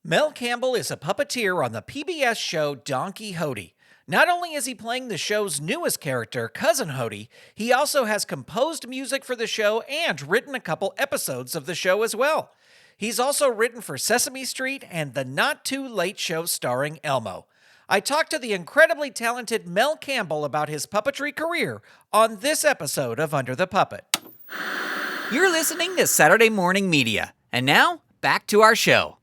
Mel Campbell is a puppeteer on the PBS show Donkey Hodie. Not only is he playing the show's newest character, Cousin Hode, he also has composed music for the show and written a couple episodes of the show as well. He's also written for Sesame Street and The Not Too Late Show starring Elmo. I talked to the incredibly talented Mel Campbell about his puppetry career on this episode of Under the Puppet. You're listening to Saturday Morning Media. And now, back to our show.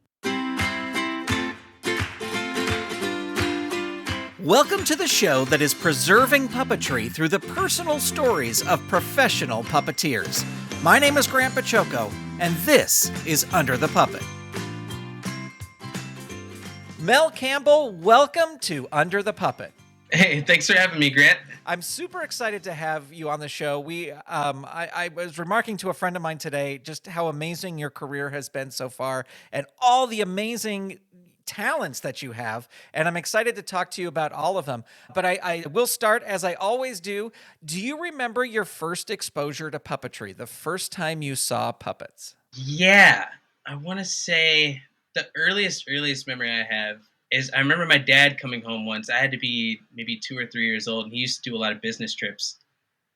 Welcome to the show that is preserving puppetry through the personal stories of professional puppeteers. My name is Grant Pachoco, and this is Under the Puppet. Mel Campbell, welcome to Under the Puppet. Hey, thanks for having me, Grant. I'm super excited to have you on the show. I was remarking to a friend of mine today just how amazing your career has been so far and all the amazing talents that you have, and I'm excited to talk to you about all of them. But I will start, as I always do. Do you remember your first exposure to puppetry, the first time you saw puppets? Yeah, I want to say the earliest memory I have is I remember my dad coming home once. I had to be maybe 2 or 3 years old, and he used to do a lot of business trips.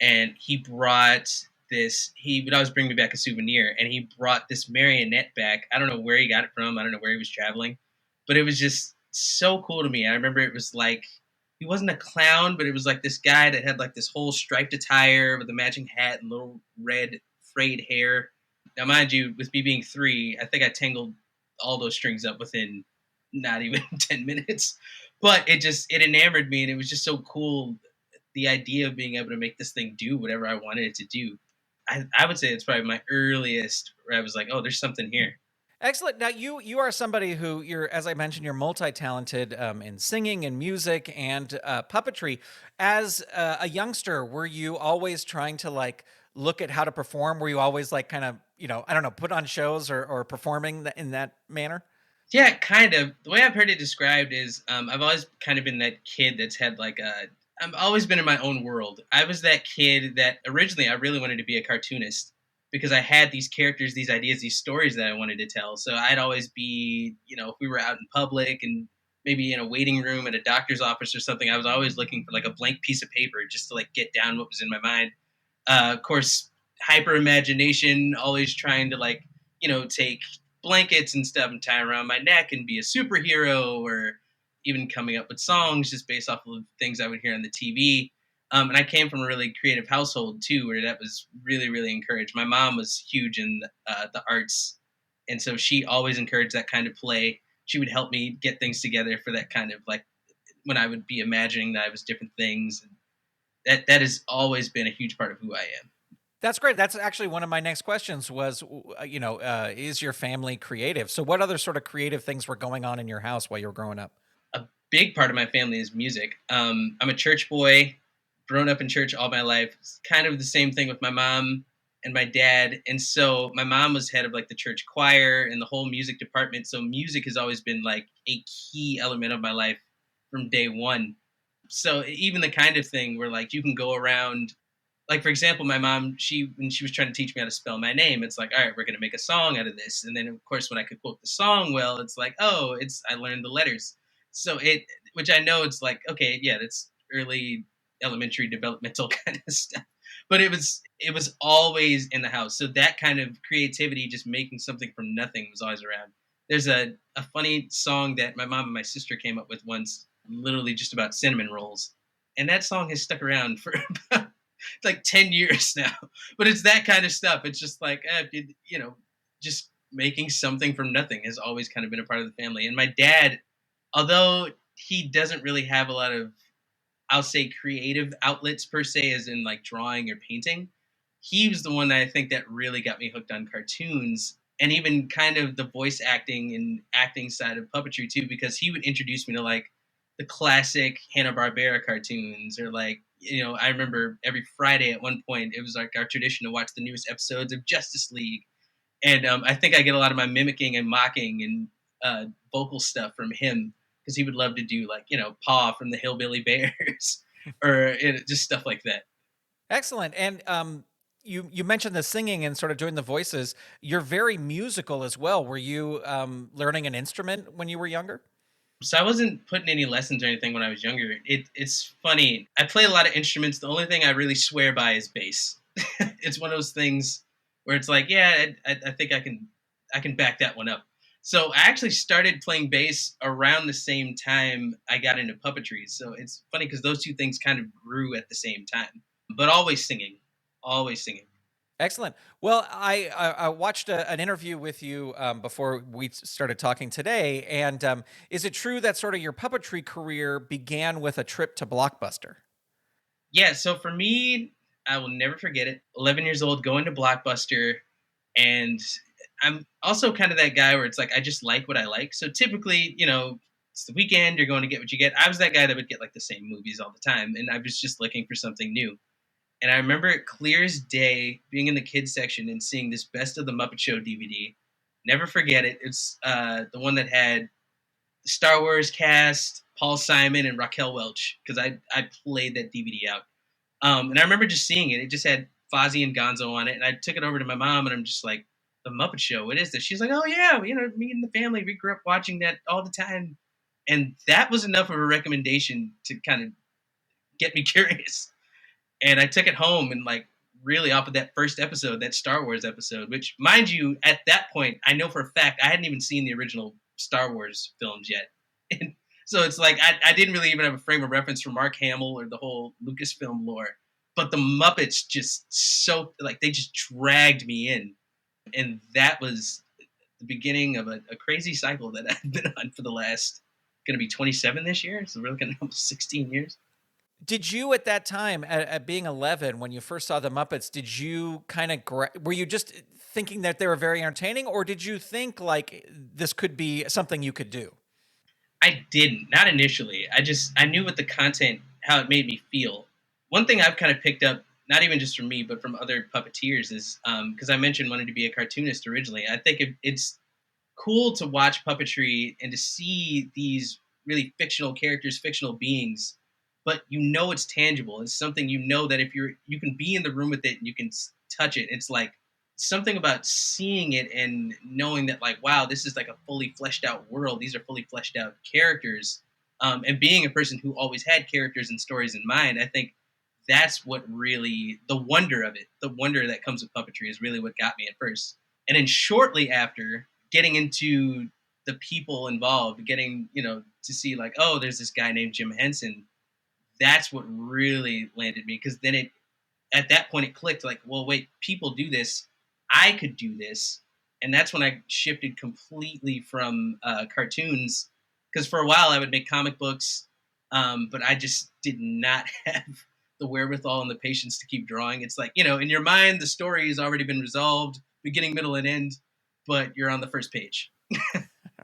And he brought this, he would always bring me back a souvenir, and he brought this marionette back. I don't know where he got it from. I don't know where he was traveling. But it was just so cool to me. I remember it was like, he wasn't a clown, but it was like this guy that had like this whole striped attire with a matching hat and little red frayed hair. Now, mind you, with me being 3, I think I tangled all those strings up within not even 10 minutes. But it enamored me, and it was just so cool. The idea of being able to make this thing do whatever I wanted it to do. I would say it's probably my earliest where I was like, oh, there's something here. Excellent. Now, you are somebody who, as I mentioned, you're multi-talented in singing and music and puppetry. As a youngster, were you always trying to look at how to perform? Were you always kind of, I don't know, put on shows or performing in that manner? Yeah, kind of. The way I've heard it described is I've always kind of been that kid that's had I've always been in my own world. I was that kid that originally I really wanted to be a cartoonist, because I had these characters, these ideas, these stories that I wanted to tell. So I'd always be, if we were out in public and maybe in a waiting room at a doctor's office or something, I was always looking for a blank piece of paper just to get down what was in my mind. Of course, hyper imagination, always trying to take blankets and stuff and tie around my neck and be a superhero, or even coming up with songs just based off of things I would hear on the TV. And I came from a really creative household, too, where that was really, really encouraged. My mom was huge in the arts, and so she always encouraged that kind of play. She would help me get things together for that kind of, when I would be imagining that I was different things. That has always been a huge part of who I am. That's great. That's actually one of my next questions was, is your family creative? So what other sort of creative things were going on in your house while you were growing up? A big part of my family is music. I'm a church boy. Grown up in church all my life. It's kind of the same thing with my mom and my dad. And so my mom was head of the church choir and the whole music department. So music has always been a key element of my life from day one. So even the kind of thing where you can go around, for example, my mom, when she was trying to teach me how to spell my name, it's all right, we're going to make a song out of this. And then of course, when I could quote the song well, it's I learned the letters. So which I know it's okay, yeah, that's early elementary developmental kind of stuff, but it was always in the house. So that kind of creativity, just making something from nothing, was always around. There's a funny song that my mom and my sister came up with once, literally just about cinnamon rolls, and that song has stuck around for about 10 years now. But it's that kind of stuff. It's just just making something from nothing has always kind of been a part of the family. And my dad, although he doesn't really have a lot of, I'll say, creative outlets per se, as in drawing or painting, he was the one that I think that really got me hooked on cartoons, and even kind of the voice acting and acting side of puppetry too, because he would introduce me to the classic Hanna-Barbera cartoons, or I remember every Friday at one point, it was our tradition to watch the newest episodes of Justice League. And I think I get a lot of my mimicking and mocking and vocal stuff from him, because he would love to do Paw from the Hillbilly Bears or just stuff like that. Excellent. And You mentioned the singing and sort of doing the voices. You're very musical as well. Were you learning an instrument when you were younger? So I wasn't putting any lessons or anything when I was younger. It's funny. I play a lot of instruments. The only thing I really swear by is bass. It's one of those things where it's like, yeah, I think I can back that one up. So I actually started playing bass around the same time I got into puppetry. So it's funny because those two things kind of grew at the same time. But always singing, always singing. Excellent. Well, I watched an interview with you before we started talking today, and is it true that sort of your puppetry career began with a trip to Blockbuster? Yeah. So for me, I will never forget it. 11 years old, going to Blockbuster, and I'm also kind of that guy where it's like I just like what I like. So typically, it's the weekend, you're going to get what you get. I was that guy that would get like the same movies all the time, and I was just looking for something new. And I remember it clear as day being in the kids section and seeing this Best of the Muppet Show DVD. Never forget it. It's the one that had the Star Wars cast, Paul Simon and Raquel Welch, because I played that DVD out. And I remember just seeing it. It just had Fozzie and Gonzo on it, and I took it over to my mom, and I'm just like, "The Muppet Show, what is this?" She's like, "Oh yeah, me and the family, we grew up watching that all the time," and that was enough of a recommendation to kind of get me curious. And I took it home and like really off of that first episode, that Star Wars episode, which mind you, at that point, I know for a fact I hadn't even seen the original Star Wars films yet. And so it's like I didn't really even have a frame of reference for Mark Hamill or the whole Lucasfilm lore. But the Muppets just so like they just dragged me in. And that was the beginning of a crazy cycle that I've been on for the last gonna be 27 this year. So we're looking at almost 16 years. Did you at that time, at being 11, when you first saw the Muppets, did you kind of were you just thinking that they were very entertaining, or did you think like this could be something you could do? I didn't, not initially. I knew what the content, how it made me feel. One thing I've kind of picked up, not even just from me, but from other puppeteers, is because I mentioned wanting to be a cartoonist originally. I think it's cool to watch puppetry and to see these really fictional characters, fictional beings, but it's tangible. It's something that if you can be in the room with it and you can touch it. It's like something about seeing it and knowing that like wow, this is like a fully fleshed out world. These are fully fleshed out characters. And being a person who always had characters and stories in mind, I think that's what really the wonder of it, the wonder that comes with puppetry is really what got me at first. And then shortly after getting into the people involved, getting, to see like, oh, there's this guy named Jim Henson. That's what really landed me because then at that point it clicked like, well, wait, people do this. I could do this. And that's when I shifted completely from cartoons because for a while I would make comic books, but I just did not have the wherewithal and the patience to keep drawing. It's like, in your mind, the story has already been resolved, beginning, middle, and end, but you're on the first page,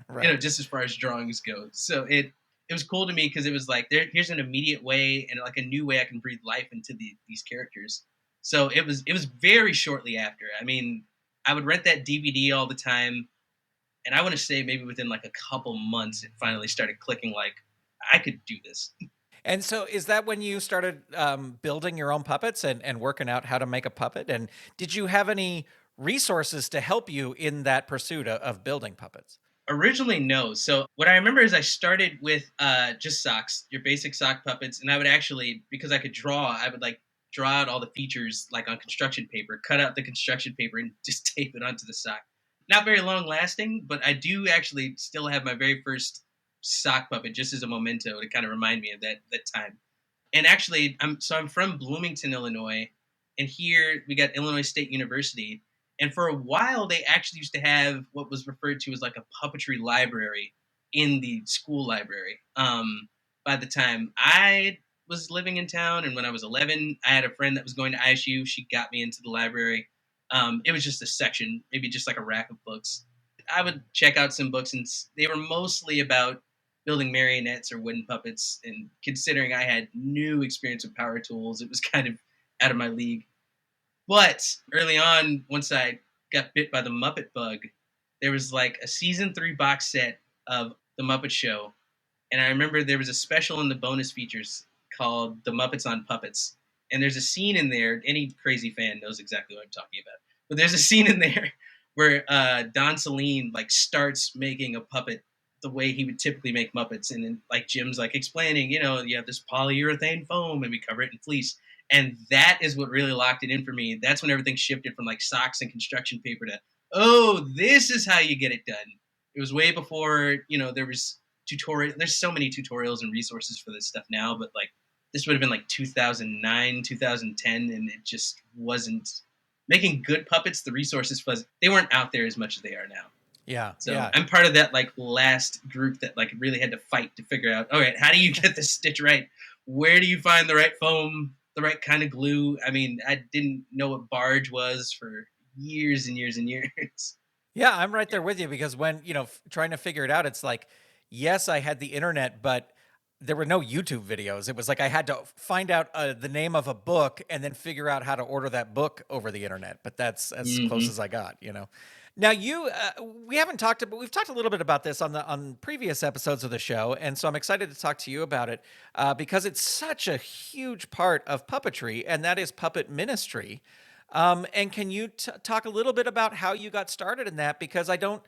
Right. just as far as drawings go. So it was cool to me because it was like here's an immediate way and like a new way I can breathe life into these characters. So it was very shortly after. I mean, I would rent that DVD all the time, and I want to say maybe within like a couple months, it finally started clicking. Like I could do this. And so, is that when you started building your own puppets and working out how to make a puppet? And did you have any resources to help you in that pursuit of building puppets? Originally, no. So what I remember is I started with just socks, your basic sock puppets, and I would actually, because I could draw, I would like draw out all the features like on construction paper, cut out the construction paper, and just tape it onto the sock. Not very long lasting, but I do actually still have my very first sock puppet just as a memento to kind of remind me of that time. And actually, I'm from Bloomington, Illinois, and here we got Illinois State University. And for a while, they actually used to have what was referred to as like a puppetry library in the school library. By the time I was living in town, and when I was 11, I had a friend that was going to ISU. She got me into the library. It was just a section, maybe just like a rack of books. I would check out some books, and they were mostly about building marionettes or wooden puppets. And considering I had new experience with power tools, it was kind of out of my league. But early on, once I got bit by the Muppet bug, there was like a season 3 box set of the Muppet Show. And I remember there was a special in the bonus features called The Muppets on Puppets. And there's a scene in there, any crazy fan knows exactly what I'm talking about. But there's a scene in there where Don Saleen like starts making a puppet the way he would typically make Muppets. And then like Jim's like explaining, you have this polyurethane foam and we cover it in fleece. And that is what really locked it in for me. That's when everything shifted from like socks and construction paper to, oh, this is how you get it done. It was way before, there was tutorial. There's so many tutorials and resources for this stuff now, but like this would have been like 2009, 2010, and it just wasn't making good puppets. The resources they weren't out there as much as they are now. Yeah. So yeah. I'm part of that like last group that like really had to fight to figure out, all right, how do you get this stitch right? Where do you find the right foam, the right kind of glue? I mean, I didn't know what barge was for years and years and years. Yeah, I'm right there with you because when, trying to figure it out, it's like, yes, I had the internet, but there were no YouTube videos. It was like I had to find out the name of a book and then figure out how to order that book over the internet. But that's as close as I got. Now we haven't talked about, we've talked a little bit about this on previous episodes of the show. And so I'm excited to talk to you about it because it's such a huge part of puppetry, and that is puppet ministry. And can you talk a little bit about how you got started in that? Because I don't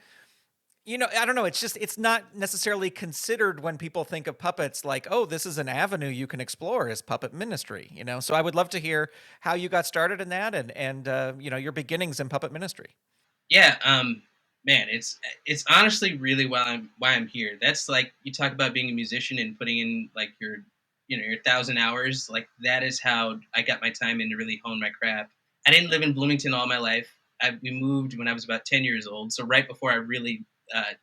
know. It's not necessarily considered when people think of puppets like, oh, this is an avenue you can explore is puppet ministry, So I would love to hear how you got started in that and your beginnings in puppet ministry. Yeah, man, it's honestly really why I'm here. That's like you talk about being a musician and putting in like your 1,000 hours. Like that is how I got my time in to really hone my craft. I didn't live in Bloomington all my life. We moved when I was about 10 years old, so right before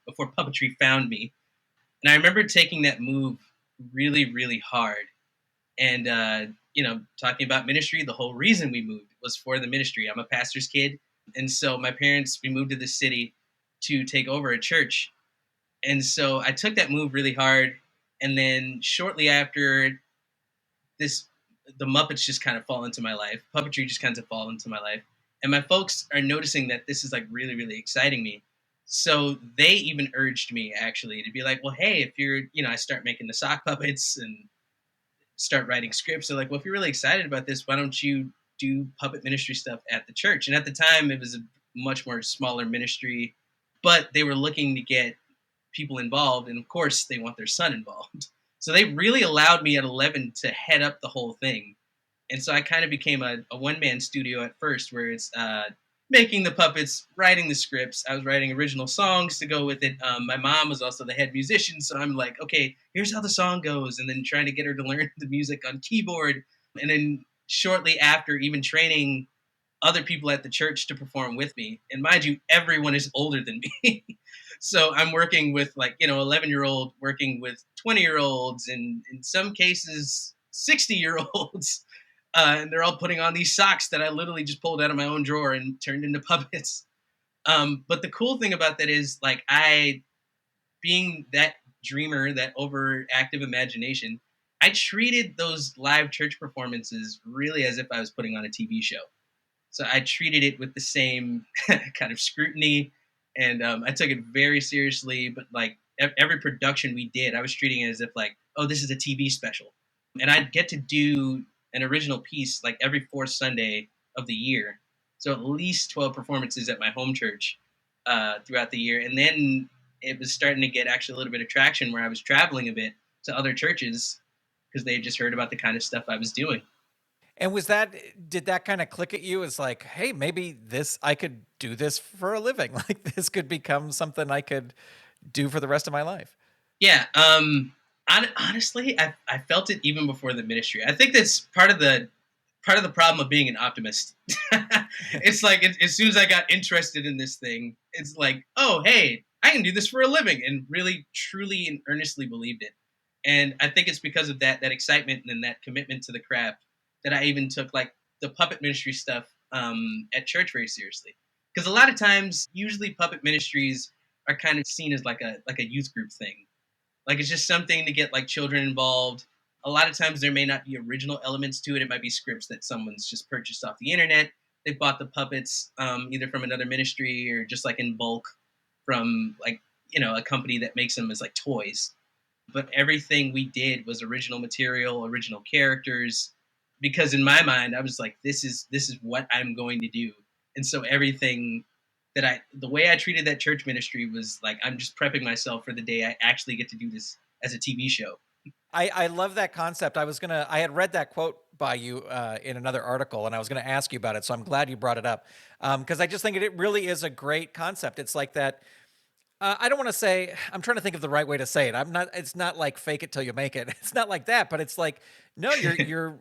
before puppetry found me. And I remember taking that move really, really hard. And talking about ministry, the whole reason we moved was for the ministry. I'm a pastor's kid. And so my parents, we moved to the city to take over a church. And so I took that move really hard. And then shortly after this, the Muppets just kind of fall into my life. Puppetry just kind of fall into my life. And my folks are noticing that this is like really, really exciting me. So they even urged me actually to be like, well, hey, if you're, I start making the sock puppets and start writing scripts. So like, well, if you're really excited about this, why don't you do puppet ministry stuff at the church? And at the time it was a much more smaller ministry, but they were looking to get people involved. And of course they want their son involved. So they really allowed me at 11 to head up the whole thing. And so I kind of became a one-man studio at first where it's making the puppets, writing the scripts. I was writing original songs to go with it. My mom was also the head musician. So I'm like, okay, here's how the song goes. And then trying to get her to learn the music on keyboard. And then shortly after, even training other people at the church to perform with me. And mind you, everyone is older than me. So I'm working with 11-year-old working with 20-year-olds and in some cases 60-year-olds. And they're all putting on these socks that I literally just pulled out of my own drawer and turned into puppets. But the cool thing about that is like being that dreamer, that overactive imagination, I treated those live church performances really as if I was putting on a TV show. So I treated it with the same kind of scrutiny, and I took it very seriously. But like every production we did, I was treating it as if like, oh, this is a TV special. And I'd get to do an original piece like every fourth Sunday of the year. So at least 12 performances at my home church throughout the year. And then it was starting to get actually a little bit of traction where I was traveling a bit to other churches because they just heard about the kind of stuff I was doing. And did that kind of click at you as like, hey, maybe I could do this for a living. Like this could become something I could do for the rest of my life? Yeah. Honestly, I felt it even before the ministry. I think that's part of the problem of being an optimist. It's like as soon as I got interested in this thing, it's like, oh, hey, I can do this for a living, and really, truly, and earnestly believed it. And I think it's because of that excitement and that commitment to the craft that I even took like the puppet ministry stuff at church very seriously. Because a lot of times, usually puppet ministries are kind of seen as like a youth group thing. Like it's just something to get like children involved. A lot of times there may not be original elements to it. It might be scripts that someone's just purchased off the internet. They bought the puppets either from another ministry or just like in bulk from like, a company that makes them as like toys. But everything we did was original material, original characters. because in my mind I was like, this is what I'm going to do. And so everything the way I treated that church ministry was like, I'm just prepping myself for the day I actually get to do this as a TV show. I love that concept. I had read that quote by you in another article, and I was gonna ask you about it. So I'm glad you brought it up because I just think it really is a great concept. It's like that. I don't want to say. I'm trying to think of the right way to say it. I'm not. It's not like fake it till you make it. It's not like that. But it's like no, you're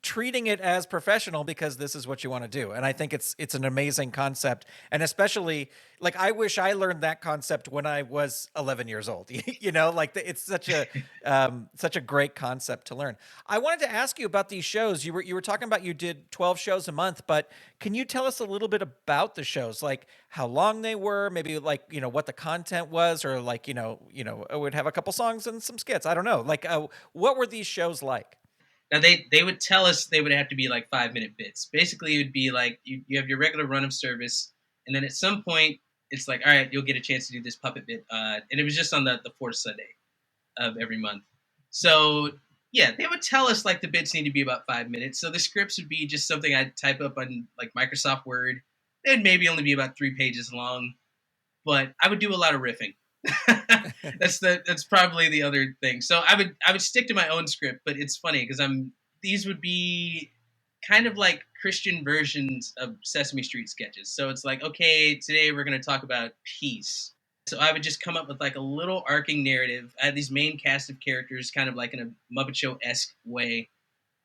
treating it as professional because this is what you want to do. And I think it's an amazing concept. And especially like I wish I learned that concept when I was 11 years old. Like it's such a great concept to learn. I wanted to ask you about these shows. You were talking about you did 12 shows a month, but can you tell us a little bit about the shows, like how long they were, maybe like what the content was, or like it would have a couple songs and some skits. I don't know, like what were these shows like? Now they would tell us they would have to be like 5 minute bits. Basically, it would be like you have your regular run of service, and then at some point it's like, all right, you'll get a chance to do this puppet bit, and it was just on the fourth Sunday of every month. So yeah, they would tell us like the bits need to be about 5 minutes. So the scripts would be just something I'd type up on like Microsoft Word. It'd maybe only be about 3 pages long, but I would do a lot of riffing. That's probably the other thing. So I would stick to my own script, but it's funny because these would be kind of like Christian versions of Sesame Street sketches. So it's like, okay, today we're going to talk about peace. So I would just come up with like a little arcing narrative. I had these main cast of characters, kind of like in a Muppet Show-esque way,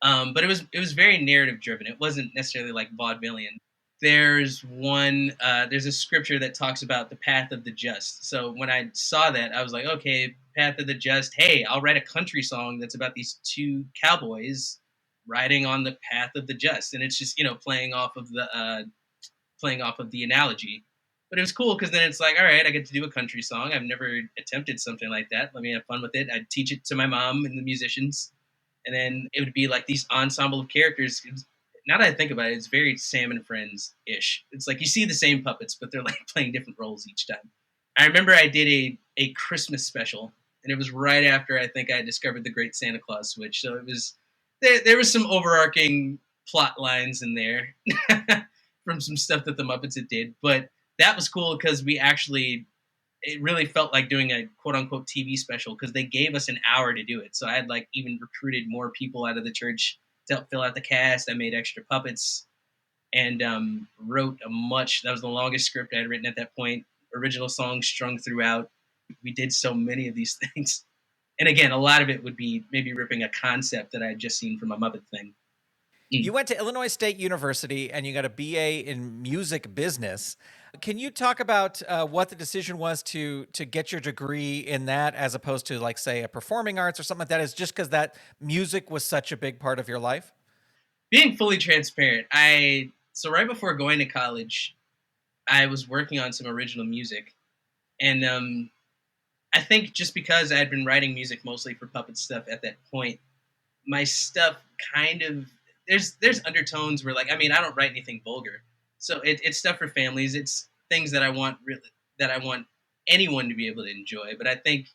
but it was very narrative driven. It wasn't necessarily like vaudevillian. There's a scripture that talks about the path of the just. So when I saw that, I was like, okay, path of the just. Hey, I'll write a country song that's about these two cowboys riding on the path of the just, and it's just playing off of the analogy. But it was cool because then it's like, all right, I get to do a country song. I've never attempted something like that. Let me have fun with it. I'd teach it to my mom and the musicians, and then it would be like these ensemble of characters. Now that I think about it, it's very Sam and Friends ish. It's like you see the same puppets, but they're like playing different roles each time. I remember I did a Christmas special, and it was right after I think I discovered the Great Santa Claus Switch. So it was there was some overarching plot lines in there from some stuff that the Muppets had did, but that was cool because it really felt like doing a quote unquote TV special because they gave us an hour to do it. So I had like even recruited more people out of the church to help fill out the cast. I made extra puppets and wrote that was the longest script I had written at that point. Original songs strung throughout. We did so many of these things. And again, a lot of it would be maybe ripping a concept that I had just seen from a Muppet thing. You went to Illinois State University and you got a BA in music business. Can you talk about what the decision was to get your degree in that, as opposed to like say a performing arts or something like that? Is just because that music was such a big part of your life? Being fully transparent, so right before going to college, I was working on some original music, and I think just because I had been writing music mostly for puppet stuff at that point, my stuff kind of there's undertones where like I don't write anything vulgar, so it's stuff for families. It's things that I want anyone to be able to enjoy. But I think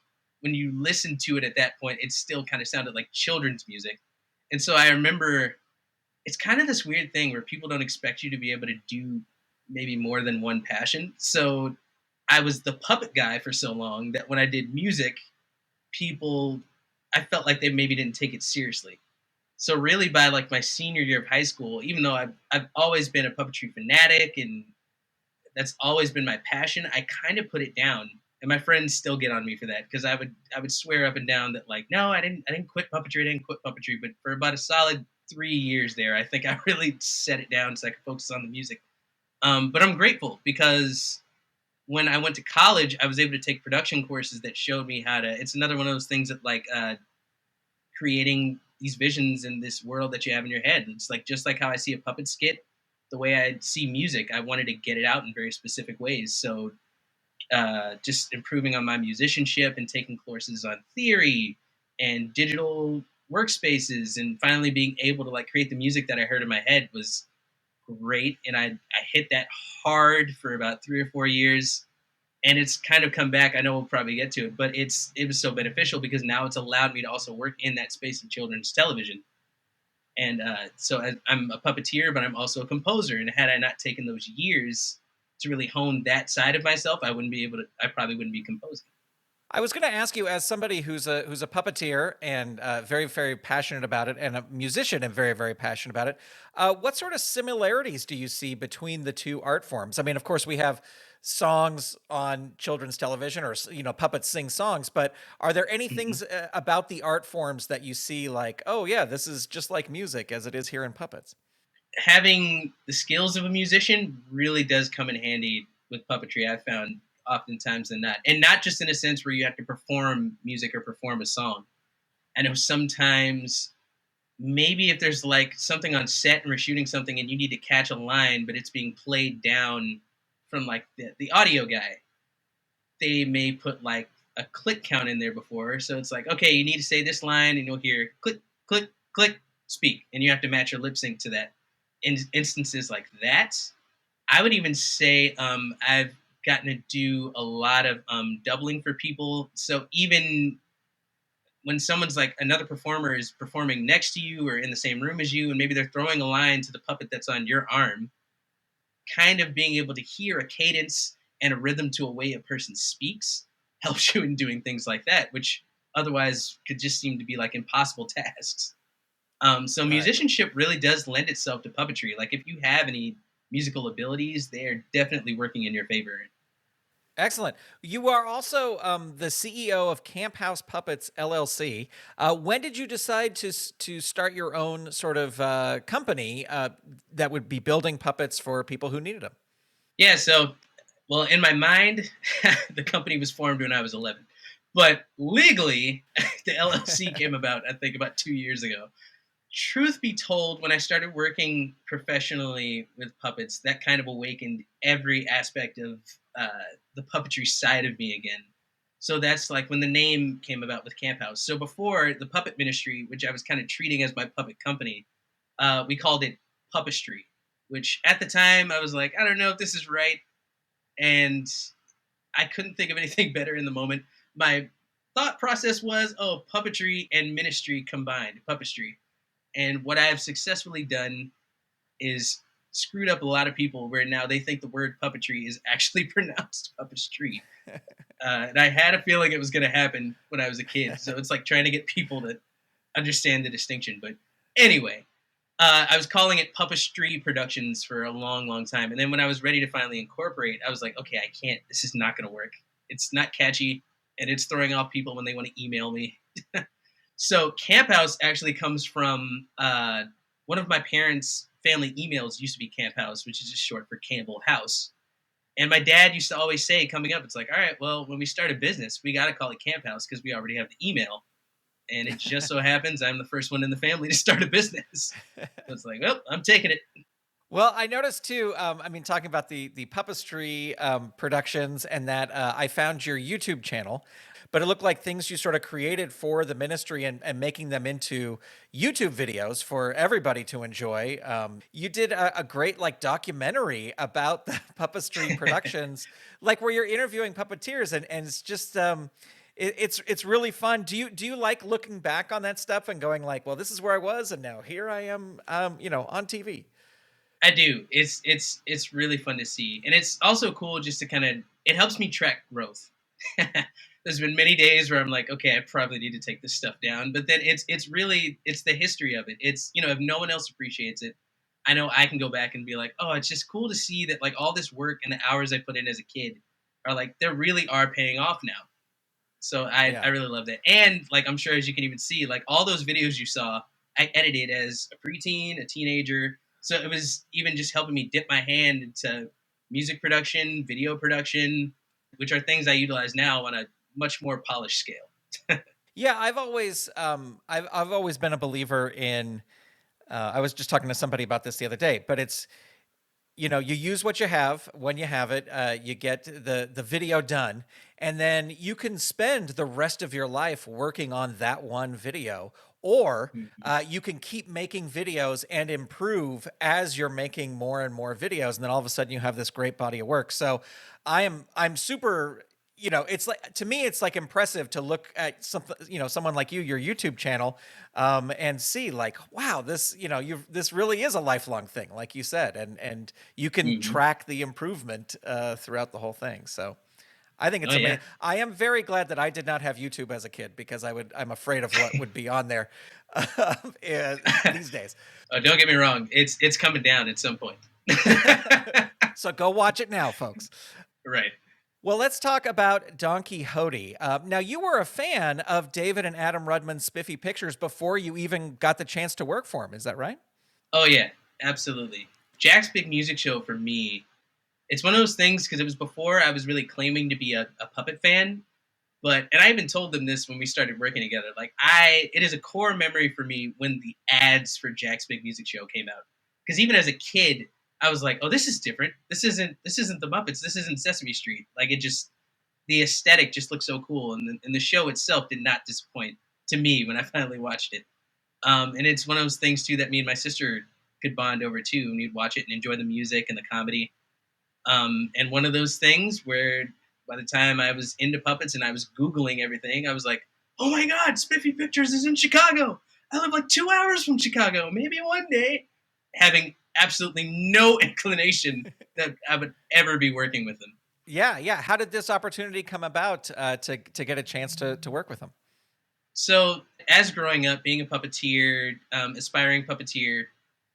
when you listen to it at that point, it still kind of sounded like children's music, and so I remember it's kind of this weird thing where people don't expect you to be able to do maybe more than one passion. So I was the puppet guy for so long that when I did music, I felt like they maybe didn't take it seriously. So really by like my senior year of high school, even though I've always been a puppetry fanatic and that's always been my passion, I kind of put it down. And my friends still get on me for that because I would swear up and down that like, no, I didn't quit puppetry. But for about a solid 3 years there, I think I really set it down so I could focus on the music. But I'm grateful because when I went to college, I was able to take production courses that showed me how to. It's another one of those things that like creating these visions in this world that you have in your head. It's like just like how I see a puppet skit, the way I see music, I wanted to get it out in very specific ways. So just improving on my musicianship and taking courses on theory and digital workspaces and finally being able to like create the music that I heard in my head was great. And I hit that hard for about 3 or 4 years. And it's kind of come back. I know we'll probably get to it, but it was so beneficial because now it's allowed me to also work in that space of children's television. And I'm a puppeteer, but I'm also a composer. And had I not taken those years to really hone that side of myself, I wouldn't be able to. I probably wouldn't be composing. I was going to ask you, as somebody who's a puppeteer and very very passionate about it, and a musician and very very passionate about it, what sort of similarities do you see between the two art forms? I mean, of course, we have songs on children's television, or puppets sing songs, but are there any Mhm. things about the art forms that you see like, oh yeah, this is just like music as it is here in puppets? Having the skills of a musician really does come in handy with puppetry. I've found oftentimes than not, and not just in a sense where you have to perform music or perform a song. I know sometimes maybe if there's like something on set and we're shooting something and you need to catch a line, but it's being played down from like the audio guy, they may put like a click count in there before. So it's like, okay, you need to say this line and you'll hear click, click, click, speak. And you have to match your lip sync to that. In instances like that, I would even say I've gotten to do a lot of doubling for people. So even when someone's like another performer is performing next to you or in the same room as you, and maybe they're throwing a line to the puppet that's on your arm, kind of being able to hear a cadence and a rhythm to a way a person speaks helps you in doing things like that, which otherwise could just seem to be like impossible tasks. So Right. musicianship really does lend itself to puppetry. Like if you have any musical abilities, they're definitely working in your favor. Excellent. You are also the CEO of Camp House Puppets LLC. When did you decide to start your own sort of company that would be building puppets for people who needed them? Yeah, so well, in my mind, the company was formed when I was 11, but legally, the LLC came about I think about 2 years ago. Truth be told, when I started working professionally with puppets, that kind of awakened every aspect of the puppetry side of me again. So that's like when the name came about with Camp House. So before the puppet ministry, which I was kind of treating as my puppet company, we called it Puppetry, which at the time I was like, I don't know if this is right. And I couldn't think of anything better in the moment. My thought process was, oh, puppetry and ministry combined, puppetry. And what I have successfully done is screwed up a lot of people where now they think the word puppetry is actually pronounced puppetry. And I had a feeling it was going to happen when I was a kid. So it's like trying to get people to understand the distinction. But anyway, I was calling it Puppetry Productions for a long, long time. And then when I was ready to finally incorporate, I was like, okay, I can't. This is not going to work. It's not catchy, and it's throwing off people when they want to email me. So Camp House actually comes from one of my parents' family emails used to be Camp House, which is just short for Campbell House. And my dad used to always say, coming up, it's like, all right, well, when we start a business, we got to call it Camp House because we already have the email. And it just so happens I'm the first one in the family to start a business. So it's like, well, I'm taking it. Well, I noticed too. I mean, talking about the puppetry productions, and that I found your YouTube channel, but it looked like things you sort of created for the ministry, and making them into YouTube videos for everybody to enjoy. You did a great like documentary about the puppetry productions, like where you're interviewing puppeteers, and it's just it's really fun. Do you like looking back on that stuff and going like, well, this is where I was, and now here I am, on TV. I do. It's really fun to see, and it's also cool just to kind of it helps me track growth. There's been many days where I'm like, okay, I probably need to take this stuff down, but then it's the history of it. It's if no one else appreciates it, I know I can go back and be like, oh, it's just cool to see that like all this work and the hours I put in as a kid are like they really are paying off now. So I Yeah. really love that, and like I'm sure as you can even see, like all those videos you saw, I edited as a preteen, a teenager. So it was even just helping me dip my hand into music production, video production, which are things I utilize now on a much more polished scale. Yeah, I've always been a believer in. I was just talking to somebody about this the other day, but it's, you use what you have when you have it. You get the video done, and then you can spend the rest of your life working on that one video, or Mhm. you can keep making videos and improve as you're making more and more videos, and then all of a sudden you have this great body of work. So I'm super. it's like, to me, it's like impressive to look at something, someone like you, your YouTube channel, and see like, wow, this, this really is a lifelong thing, like you said, and you can Hmm. track the improvement throughout the whole thing. So I think it's Oh yeah. amazing. I am very glad that I did not have YouTube as a kid because I'm afraid of what would be on there these days. Oh, don't get me wrong. It's coming down at some point. So go watch it now, folks. Right. Well, let's talk about Donkey Hodie. Now, you were a fan of David and Adam Rudman's Spiffy Pictures before you even got the chance to work for him. Is that right? Oh yeah, absolutely. Jack's Big Music Show for me, it's one of those things because it was before I was really claiming to be a puppet fan. And I even told them this when we started working together. Like it is a core memory for me when the ads for Jack's Big Music Show came out. Because even as a kid, I was like, oh, this is different. This isn't the Muppets. This isn't Sesame Street. Like the aesthetic just looks so cool, and the show itself did not disappoint to me when I finally watched it. And it's one of those things too that me and my sister could bond over too, and we'd watch it and enjoy the music and the comedy. And one of those things where by the time I was into puppets and I was Googling everything, I was like, oh my God, Spiffy Pictures is in Chicago. I live like 2 hours from Chicago. Maybe one day. Having absolutely no inclination that I would ever be working with them. Yeah, yeah. How did this opportunity come about to get a chance to work with him? So, as growing up, being a puppeteer, aspiring puppeteer,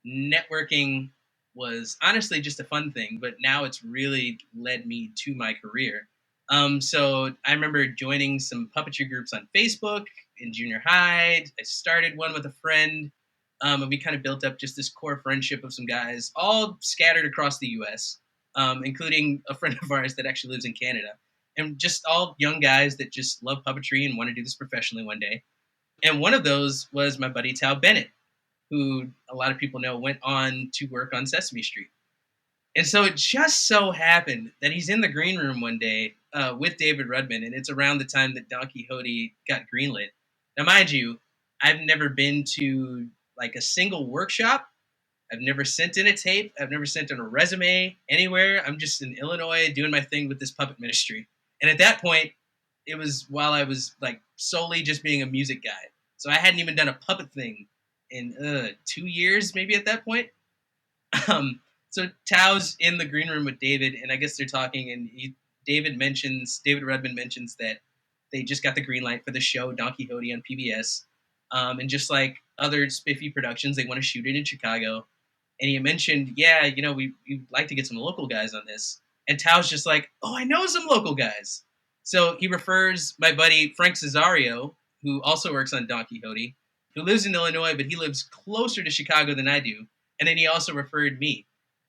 networking was honestly just a fun thing, but now it's really led me to my career. So, I remember joining some puppetry groups on Facebook in junior high. I started one with a friend, and we kind of built up just this core friendship of some guys, all scattered across the US, including a friend of ours that actually lives in Canada, and just all young guys that just love puppetry and want to do this professionally one day. And one of those was my buddy Tao Bennett, who a lot of people know went on to work on Sesame Street. And so it just so happened that he's in the green room one day with David Rudman, and it's around the time that Donkey Hodie got greenlit. Now, mind you, I've never been to like a single workshop. I've never sent in a tape. I've never sent in a resume anywhere. I'm just in Illinois doing my thing with this puppet ministry. And at that point, it was while I was like solely just being a music guy. So I hadn't even done a puppet thing in 2 years, maybe at that point. So Tao's in the green room with David, and I guess they're talking, and David Rudman mentions that they just got the green light for the show Donkey Hodie on PBS. And just like other spiffy productions, they want to shoot it in Chicago. And he mentioned, yeah, we'd like to get some local guys on this. And Tao's just like, oh, I know some local guys. So he refers my buddy Frank Cesario, who also works on Donkey Hodie, who lives in Illinois, but he lives closer to Chicago than I do. And then he also referred me.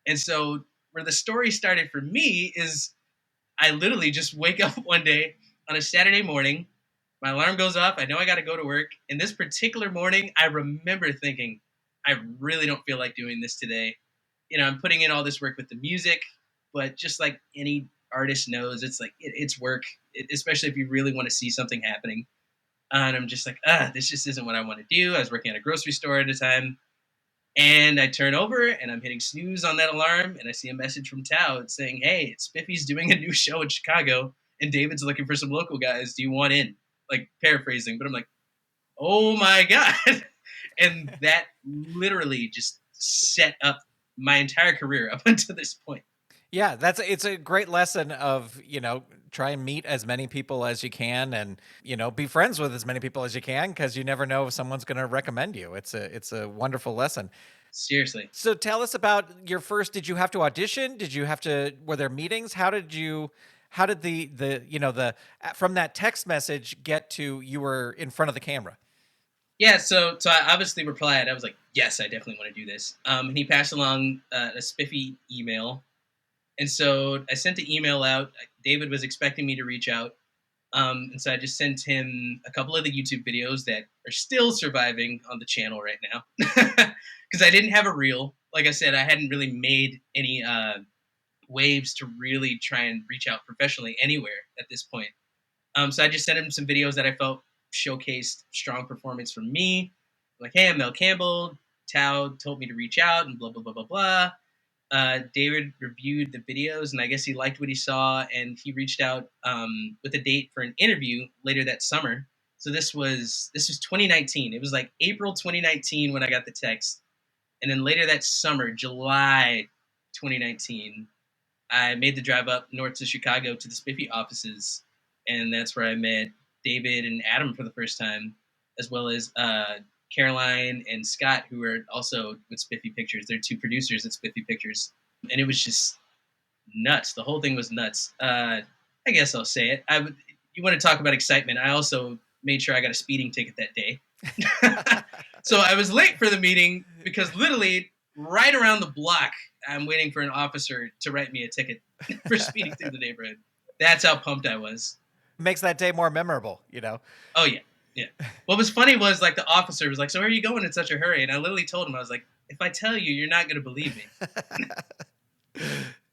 And so where the story started for me is I literally just wake up one day on a Saturday morning. My alarm goes off. I know I got to go to work. And this particular morning, I remember thinking, I really don't feel like doing this today. I'm putting in all this work with the music, but just like any artist knows, it's like it's work, especially if you really want to see something happening. And I'm just like, this just isn't what I want to do. I was working at a grocery store at the time. And I turn over and I'm hitting snooze on that alarm. And I see a message from Tao saying, hey, Spiffy's doing a new show in Chicago. And David's looking for some local guys. Do you want in? Like paraphrasing. But I'm like, oh my God. And that literally just set up my entire career up until this point. Yeah, it's a great lesson of, try and meet as many people as you can and, be friends with as many people as you can because you never know if someone's going to recommend you. It's a wonderful lesson. Seriously. So tell us about your first, did you have to audition? Were there meetings? How did from that text message get to you were in front of the camera? Yeah, so I obviously replied. I was like, yes, I definitely want to do this. And he passed along a spiffy email. And so I sent the email out. David was expecting me to reach out. And so I just sent him a couple of the YouTube videos that are still surviving on the channel right now. Because I didn't have a reel. Like I said, I hadn't really made any waves to really try and reach out professionally anywhere at this point. So I just sent him some videos that I felt showcased strong performance from me. Like, hey, I'm Mel Campbell. Tao told me to reach out and blah, blah, blah, blah, blah. David reviewed the videos, and I guess he liked what he saw, and he reached out with a date for an interview later that summer. So this was 2019. It was like April 2019 when I got the text, and then later that summer, July 2019, I made the drive up north to Chicago to the Spiffy offices, and that's where I met David and Adam for the first time, as well as Caroline and Scott, who are also with Spiffy Pictures. They're two producers at Spiffy Pictures, and it was just nuts. The whole thing was nuts. I guess I'll say it. You want to talk about excitement? I also made sure I got a speeding ticket that day, so I was late for the meeting because literally right around the block, I'm waiting for an officer to write me a ticket for speeding through the neighborhood. That's how pumped I was. Makes that day more memorable, Oh yeah, yeah. What was funny was like the officer was like, "So where are you going in such a hurry?" And I literally told him, I was like, "If I tell you, you're not going to believe me."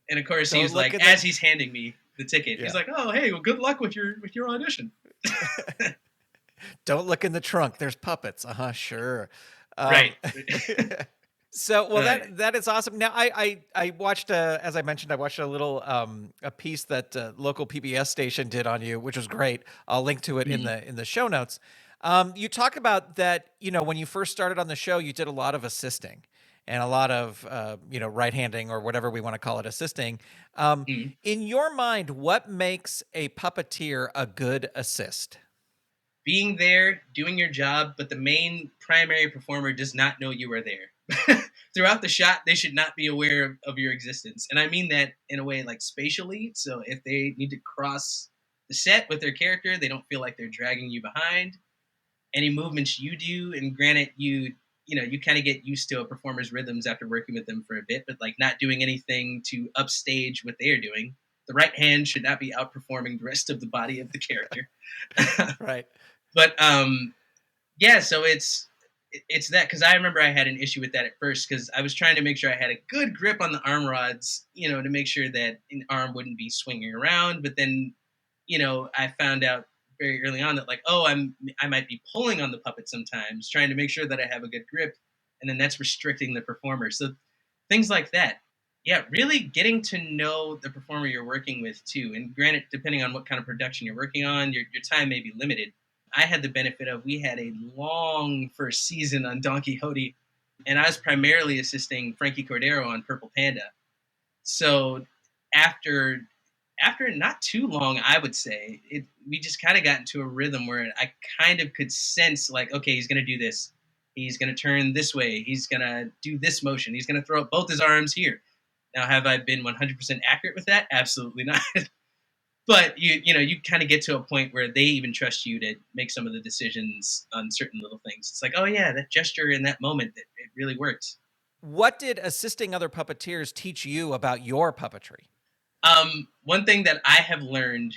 And of course, he was like, as he's handing me the ticket, he's like, "Oh, hey, well, good luck with your audition." Don't look in the trunk. There's puppets. Sure. Right. So, well, that is awesome. Now, I watched, as I mentioned, I watched a little a piece that local PBS station did on you, which was great. I'll link to it in the show notes. You talk about that, when you first started on the show, you did a lot of assisting and a lot of right-handing or whatever we want to call it, assisting. In your mind, what makes a puppeteer a good assist? Being there, doing your job, but the main primary performer does not know you are there. Throughout the shot, they should not be aware of your existence. And I mean that in a way like spatially. So if they need to cross the set with their character, they don't feel like they're dragging you behind. Any movements you do, and granted, you kind of get used to a performer's rhythms after working with them for a bit, but like not doing anything to upstage what they are doing. The right hand should not be outperforming the rest of the body of the character. Right. But yeah, so it's that, because I remember I had an issue with that at first, because I was trying to make sure I had a good grip on the arm rods, to make sure that an arm wouldn't be swinging around. But then, I found out very early on that like, I might be pulling on the puppet sometimes, trying to make sure that I have a good grip, and then that's restricting the performer. So things like that. Yeah, really getting to know the performer you're working with too. And granted, depending on what kind of production you're working on, your time may be limited. I had the benefit of, we had a long first season on Donkey Hodie, and I was primarily assisting Frankie Cordero on Purple Panda. So after not too long, I would say, we just kind of got into a rhythm where I kind of could sense like, okay, he's going to do this. He's going to turn this way. He's going to do this motion. He's going to throw up both his arms here. Now, have I been 100% accurate with that? Absolutely not. But you kind of get to a point where they even trust you to make some of the decisions on certain little things. It's like, oh yeah, that gesture in that moment, it really worked. What did assisting other puppeteers teach you about your puppetry? One thing that I have learned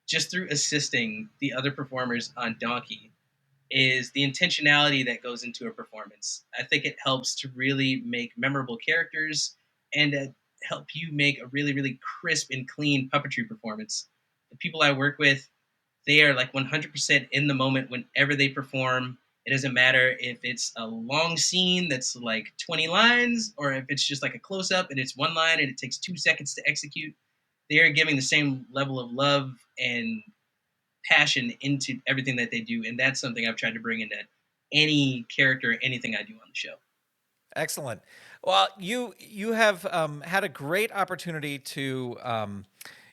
just through assisting the other performers on Donkey is the intentionality that goes into a performance. I think it helps to really make memorable characters and help you make a really, really crisp and clean puppetry performance. The people I work with, they are like 100% in the moment whenever they perform. It doesn't matter if it's a long scene that's like 20 lines or if it's just like a close-up and it's one line and it takes 2 seconds to execute. They are giving the same level of love and passion into everything that they do, and that's something I've tried to bring into any character, anything I do on the show. Excellent. Well, you have had a great opportunity to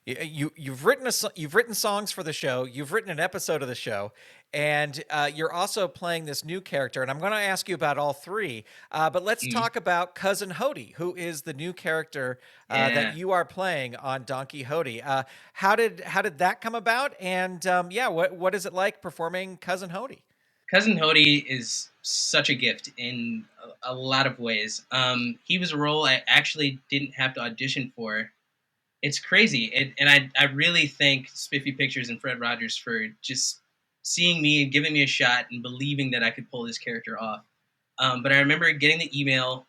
you've written songs for the show. You've written an episode of the show, and you're also playing this new character. And I'm going to ask you about all three. But let's talk about Cousin Hode, who is the new character that you are playing on Donkey Hodie. How did that come about? And what is it like performing Cousin Hode? Cousin Hode is such a gift in a lot of ways. He was a role I actually didn't have to audition for. It's crazy. And I really thank Spiffy Pictures and Fred Rogers for just seeing me and giving me a shot and believing that I could pull this character off. But I remember getting the email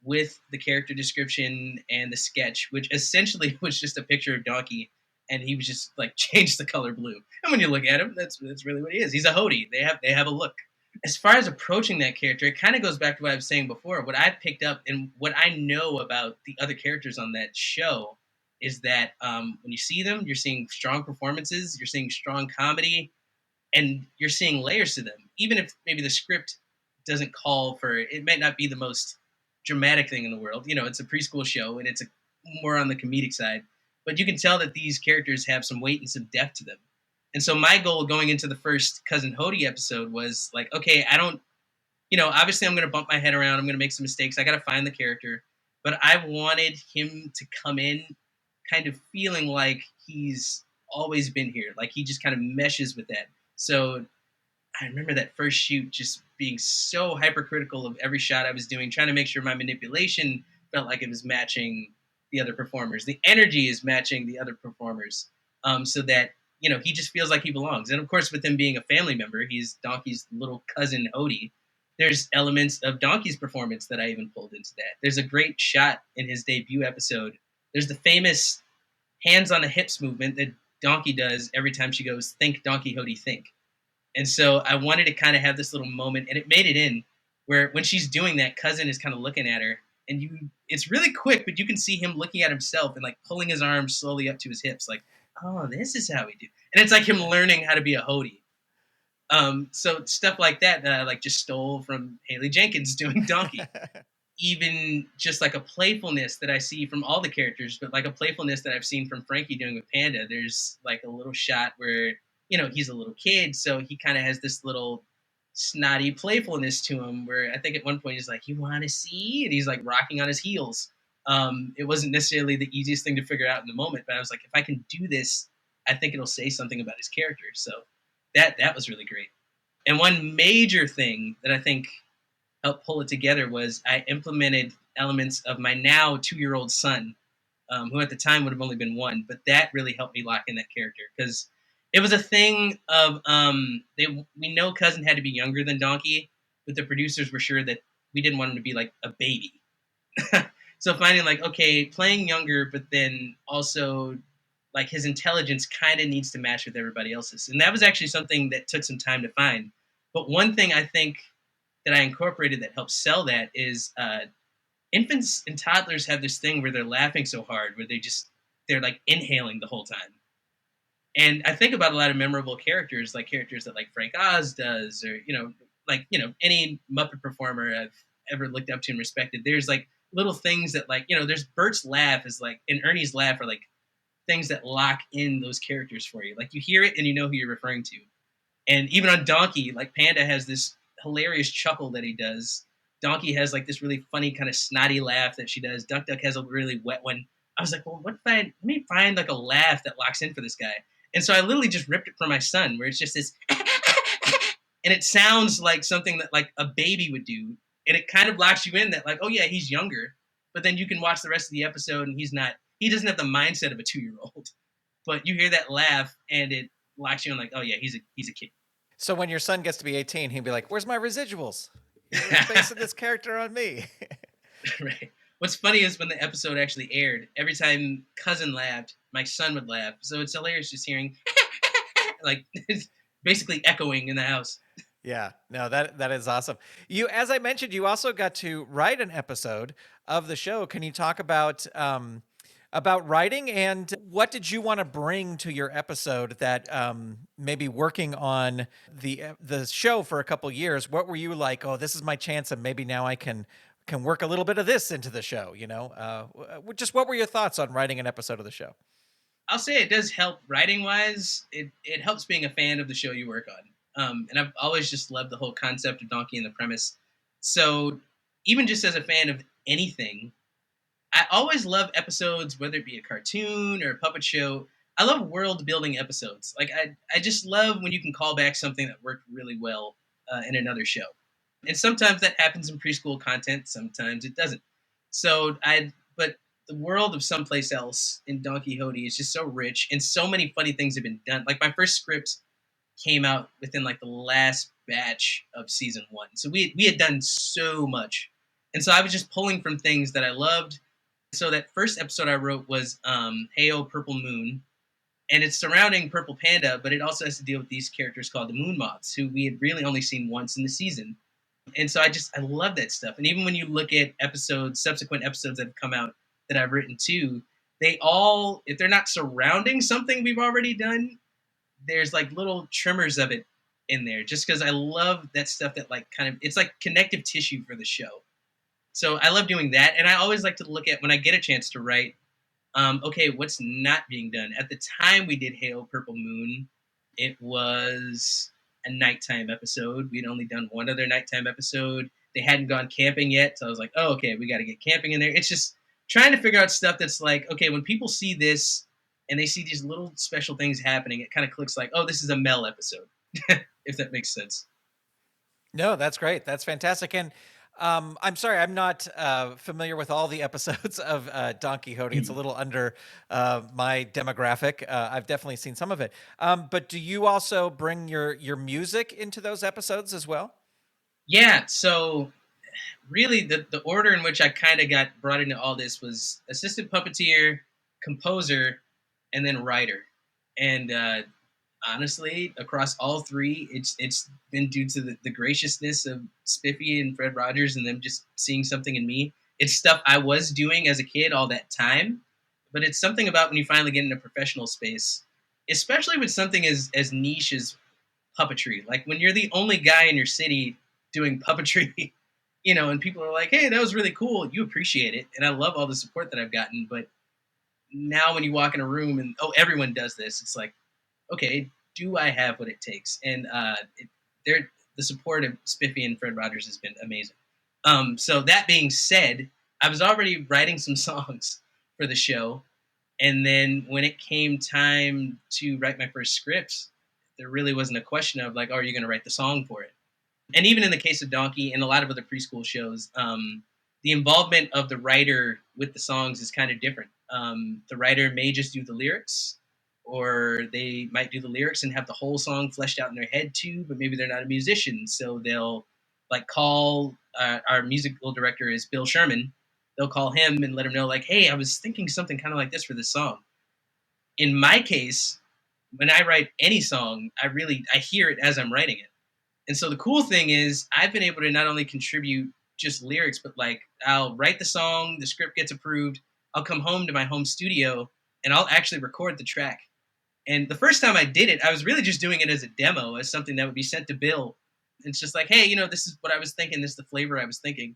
with the character description and the sketch, which essentially was just a picture of Donkey, and he was just like changed the color blue. And when you look at him, that's really what he is. He's a Hodie. They have a look. As far as approaching that character, it kind of goes back to what I was saying before. What I've picked up and what I know about the other characters on that show is that when you see them, you're seeing strong performances, you're seeing strong comedy, and you're seeing layers to them. Even if maybe the script doesn't call for it, it might not be the most dramatic thing in the world. You know, it's a preschool show and it's more on the comedic side, but you can tell that these characters have some weight and some depth to them. And so my goal going into the first Cousin Hode episode was like, okay, I don't, obviously I'm going to bump my head around. I'm going to make some mistakes. I got to find the character. But I wanted him to come in kind of feeling like he's always been here. Like he just kind of meshes with that. So I remember that first shoot just being so hypercritical of every shot I was doing, trying to make sure my manipulation felt like it was matching the other performers. The energy is matching the other performers, so that he just feels like he belongs. And of course, with him being a family member, he's Donkey's little cousin Hodie. There's elements of Donkey's performance that I even pulled into that. There's a great shot in his debut episode. There's the famous hands on the hips movement that Donkey does every time she goes, "Think, Donkey Hodie, think." And so I wanted to kind of have this little moment, and it made it in where when she's doing that, Cousin is kind of looking at her, and it's really quick, but you can see him looking at himself and like pulling his arms slowly up to his hips, like, oh, this is how we do. And it's like him learning how to be a Hodie. So stuff like that I like just stole from Haley Jenkins doing Donkey. Even just like a playfulness that I see from all the characters, but like a playfulness that I've seen from Frankie doing with Panda. There's like a little shot where he's a little kid, so he kind of has this little snotty playfulness to him where I think at one point he's like, "You want to see?" And he's like rocking on his heels. It wasn't necessarily the easiest thing to figure out in the moment, but I was like, if I can do this, I think it'll say something about his character. So that was really great. And one major thing that I think helped pull it together was I implemented elements of my now 2-year-old son, who at the time would have only been 1, but that really helped me lock in that character because it was a thing of we know Cousin had to be younger than Donkey, but the producers were sure that we didn't want him to be like a baby. So finding like, okay, playing younger, but then also like his intelligence kind of needs to match with everybody else's. And that was actually something that took some time to find. But one thing I think that I incorporated that helps sell that is infants and toddlers have this thing where they're laughing so hard, where they're like inhaling the whole time. And I think about a lot of memorable characters, like characters that like Frank Oz does, or any Muppet performer I've ever looked up to and respected. There's like little things that like there's Bert's laugh is like, and Ernie's laugh are like things that lock in those characters for you. Like you hear it and you know who you're referring to. And even on Donkey, like Panda has this hilarious chuckle that he does. Donkey has like this really funny kind of snotty laugh that she does. Duck Duck has a really wet one. I was like, well, let me find like a laugh that locks in for this guy. And so I literally just ripped it from my son, where it's just this, and it sounds like something that like a baby would do, and it kind of locks you in that like, oh yeah, he's younger, but then you can watch the rest of the episode and he doesn't have the mindset of a 2-year-old, but you hear that laugh and it locks you in like, oh yeah, he's a kid. So when your son gets to be 18, he'll be like, "Where's my residuals? You're basing this character on me." Right. What's funny is when the episode actually aired, every time Cousin laughed, my son would laugh. So it's hilarious just hearing like it's basically echoing in the house. Yeah, no, that is awesome. As I mentioned, you also got to write an episode of the show. Can you talk about writing and what did you want to bring to your episode that maybe working on the show for a couple years? What were you like? Oh, this is my chance, and maybe now I can work a little bit of this into the show. Just what were your thoughts on writing an episode of the show? I'll say it does help writing wise. It helps being a fan of the show you work on. And I've always just loved the whole concept of Donkey and the premise. So even just as a fan of anything, I always love episodes, whether it be a cartoon or a puppet show. I love world building episodes. Like I just love when you can call back something that worked really well in another show. And sometimes that happens in preschool content. Sometimes it doesn't. But the world of Someplace Else in Donkey Hodie is just so rich, and so many funny things have been done. Like my first script came out within like the last batch of season 1. So we had done so much. And so I was just pulling from things that I loved. So that first episode I wrote was Hey Oh Purple Moon. and it's surrounding Purple Panda, but it also has to deal with these characters called the Moon Moths, who we had really only seen once in the season. And so I love that stuff. And even when you look at subsequent episodes that have come out that I've written too, they all, if they're not surrounding something we've already done, there's like little tremors of it in there, just because I love that stuff that like kind of, it's like connective tissue for the show. So I love doing that. And I always like to look at, when I get a chance to write, okay, what's not being done? At the time we did Hail Purple Moon, it was a nighttime episode. We'd only done one other nighttime episode. They hadn't gone camping yet. So I was like, oh, okay, we got to get camping in there. It's just trying to figure out stuff that's like, okay, when people see this and they see these little special things happening, it kind of clicks like, oh, this is a Mel episode, if that makes sense. No, that's great. That's fantastic. And I'm sorry, I'm not familiar with all the episodes of Donkey Hodie. It's a little under my demographic. I've definitely seen some of it. But do you also bring your music into those episodes as well? Yeah. So really, the order in which I kind of got brought into all this was assistant puppeteer, composer, and then writer. And honestly, across all three, it's been due to the graciousness of Spiffy and Fred Rogers and them just seeing something in me. It's stuff I was doing as a kid all that time, but it's something about when you finally get in a professional space, especially with something as niche as puppetry. Like when you're the only guy in your city doing puppetry, and people are like, hey, that was really cool. You appreciate it. And I love all the support that I've gotten. But now when you walk in a room and, oh, everyone does this, it's like, okay, do I have what it takes? And the support of Spiffy and Fred Rogers has been amazing. So that being said, I was already writing some songs for the show. And then when it came time to write my first scripts, there really wasn't a question of like, oh, are you going to write the song for it? And even in the case of Donkey and a lot of other preschool shows, the involvement of the writer with the songs is kind of different. The writer may just do the lyrics, or they might do the lyrics and have the whole song fleshed out in their head too, but maybe they're not a musician. So they'll like call our musical director is Bill Sherman. They'll call him and let him know like, hey, I was thinking something kind of like this for this song. In my case, when I write any song, I hear it as I'm writing it. And so the cool thing is I've been able to not only contribute just lyrics, but like I'll write the song, the script gets approved, I'll come home to my home studio and I'll actually record the track. And the first time I did it, I was really just doing it as a demo, as something that would be sent to Bill. It's just like, hey, this is what I was thinking. This is the flavor I was thinking.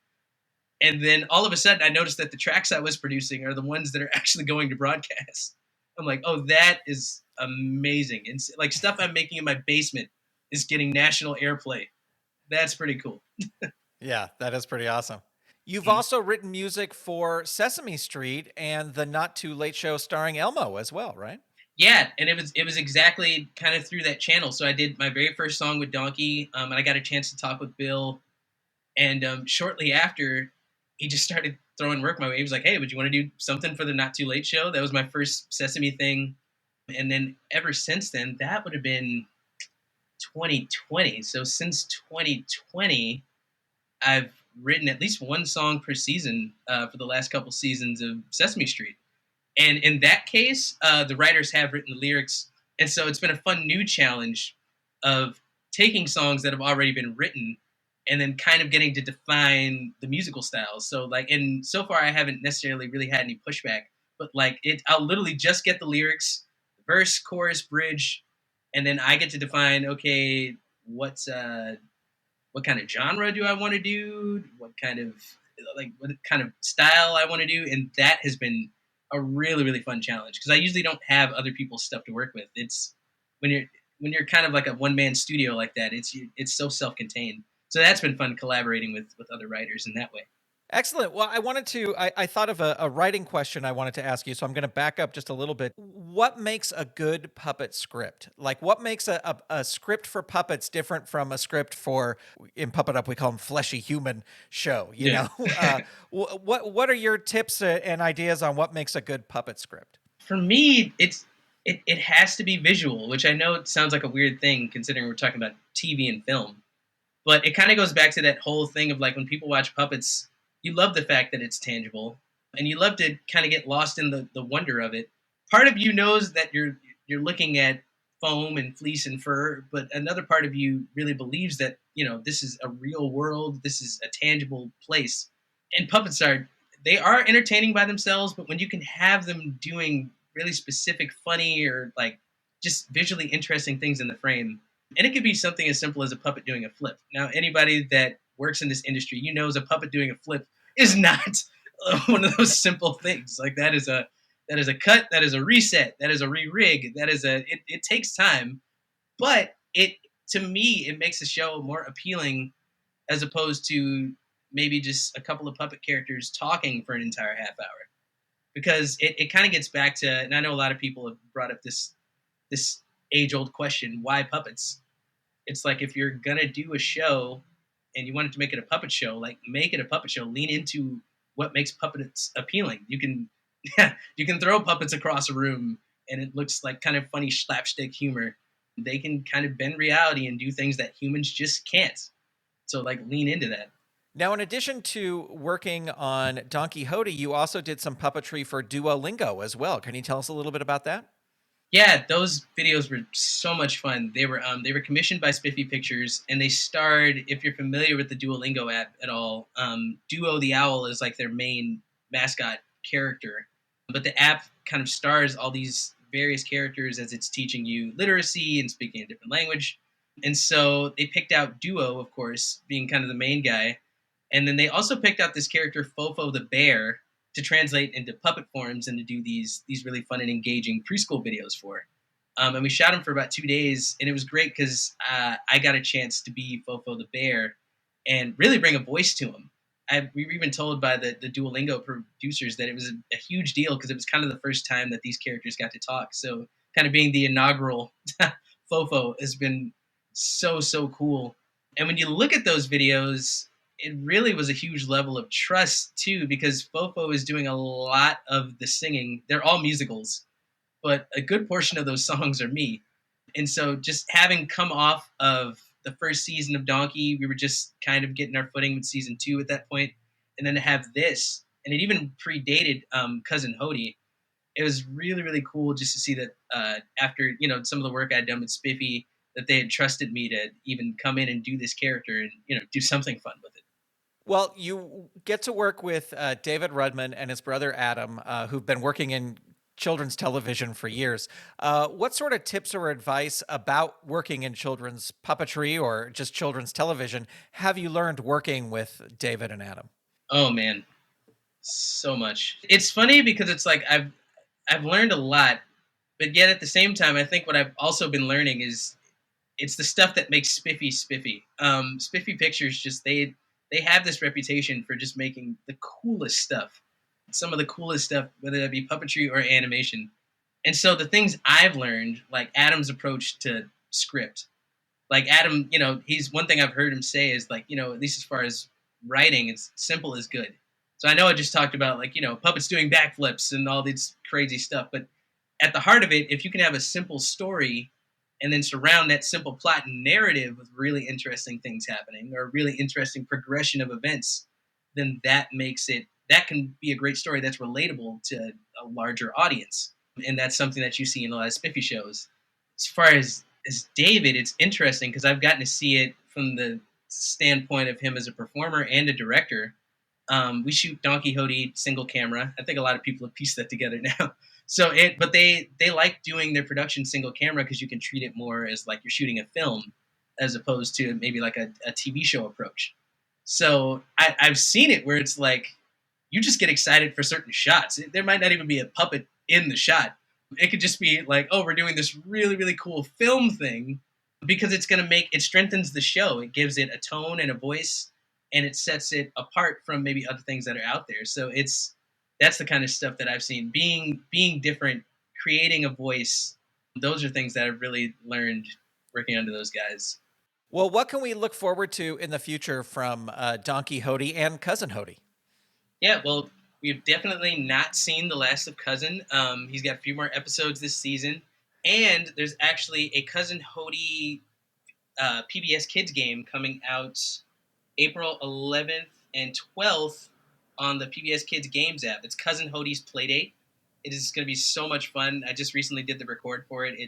And then all of a sudden I noticed that the tracks I was producing are the ones that are actually going to broadcast. I'm like, oh, that is amazing. And like stuff I'm making in my basement is getting national airplay. That's pretty cool. Yeah, that is pretty awesome. You've also written music for Sesame Street and the Not Too Late Show starring Elmo as well, right? Yeah, and it was exactly kind of through that channel. So I did my very first song with Donkey, and I got a chance to talk with Bill. And shortly after, he just started throwing work my way. He was like, hey, would you want to do something for the Not Too Late Show? That was my first Sesame thing. And then ever since then, that would have been 2020. So since 2020, I've written at least one song per season for the last couple seasons of Sesame Street. And in that case, the writers have written the lyrics. And so it's been a fun new challenge of taking songs that have already been written and then kind of getting to define the musical styles. So like, and so far I haven't necessarily really had any pushback, but like I'll literally just get the lyrics, verse, chorus, bridge, and then I get to define, okay, what kind of genre do I want to do? What kind of style I want to do? And that has been a really, really fun challenge because I usually don't have other people's stuff to work with. It's when you're kind of like a one man studio like that. It's so self contained. So that's been fun collaborating with other writers in that way. Excellent. Well, I thought of a writing question I wanted to ask you, so I'm going to back up just a little bit. What makes a good puppet script? Like, what makes a script for puppets different from a script for, in Puppet Up, we call them fleshy human show, you know? What are your tips and ideas on what makes a good puppet script? For me, it has to be visual, which I know it sounds like a weird thing considering we're talking about TV and film. But it kind of goes back to that whole thing of like when people watch puppets, you love the fact that it's tangible and you love to kind of get lost in the wonder of it. Part of you knows that you're looking at foam and fleece and fur, but another part of you really believes that, this is a real world, this is a tangible place. And puppets they are entertaining by themselves, but when you can have them doing really specific, funny, or like just visually interesting things in the frame, and it could be something as simple as a puppet doing a flip. Now, anybody that works in this industry, knows a puppet doing a flip is not one of those simple things. Like that is a cut, that is a reset, that is a re-rig, it takes time, but to me it makes the show more appealing as opposed to maybe just a couple of puppet characters talking for an entire half hour. Because it kind of gets back to, and I know a lot of people have brought up this age old question, why puppets? It's like, if you're gonna do a show and you wanted to make it a puppet show, like, make it a puppet show. Lean into what makes puppets appealing. You can you can throw puppets across a room and it looks like kind of funny slapstick humor. They can kind of bend reality and do things that humans just can't. So, like, lean into that. Now, in addition to working on Donkey Hodie, you also did some puppetry for Lingo as well. Can you tell us a little bit about that? Yeah, those videos were so much fun. They were commissioned by Spiffy Pictures, and they starred. If you're familiar with the Duolingo app at all, Duo the owl is like their main mascot character, but the app kind of stars all these various characters as it's teaching you literacy and speaking a different language. And so they picked out Duo, of course, being kind of the main guy, and then they also picked out this character Fofo the bear to translate into puppet forms and to do these really fun and engaging preschool videos for. And we shot them for about 2 days, and it was great because I got a chance to be Fofo the bear and really bring a voice to him. We were even told by the Duolingo producers that it was a huge deal because it was kind of the first time that these characters got to talk. So kind of being the inaugural Fofo has been so cool. And when you look at those videos, it really was a huge level of trust too, because Fofo is doing a lot of the singing. They're all musicals, but a good portion of those songs are me. And so just having come off of the first season of Donkey, we were just kind of getting our footing with season 2 at that point. And then to have this, and it even predated Cousin Hode. It was really cool just to see that after, some of the work I'd done with Spiffy, that they had trusted me to even come in and do this character and, do something fun with it. Well, you get to work with David Rudman and his brother Adam, who've been working in children's television for years. What sort of tips or advice about working in children's puppetry or just children's television have you learned working with David and Adam? Oh man, so much. It's funny because it's like I've learned a lot, but yet at the same time, I think what I've also been learning is it's the stuff that makes Spiffy Spiffy. Spiffy Pictures they have this reputation for just making the coolest stuff. Some of the coolest stuff, whether that be puppetry or animation. And so the things I've learned, like Adam's approach to script, like Adam, he's one thing I've heard him say is like, at least as far as writing, it's simple is good. So I know I just talked about like, puppets doing backflips and all this crazy stuff, but at the heart of it, if you can have a simple story and then surround that simple plot and narrative with really interesting things happening or really interesting progression of events, then that can be a great story that's relatable to a larger audience. And that's something that you see in a lot of Spiffy shows. As far as David, it's interesting because I've gotten to see it from the standpoint of him as a performer and a director. We shoot Donkey Hodie single camera. I think a lot of people have pieced that together now. But they like doing their production single camera because you can treat it more as like you're shooting a film as opposed to maybe like a TV show approach. So I've seen it where it's like you just get excited for certain shots. There might not even be a puppet in the shot. It could just be like, oh, we're doing this really cool film thing because it strengthens the show. It gives it a tone and a voice, and it sets it apart from maybe other things that are out there. So that's the kind of stuff that I've seen. Being different, creating a voice. Those are things that I've really learned working under those guys. Well, what can we look forward to in the future from Donkey Hodie and Cousin Hodie? Yeah, well, we've definitely not seen the last of Cousin. He's got a few more episodes this season, and there's actually a Cousin Hode PBS Kids game coming out April 11th and 12th on the PBS Kids Games app. It's Cousin Hodie's Playdate. It is going to be so much fun. I just recently did the record for it.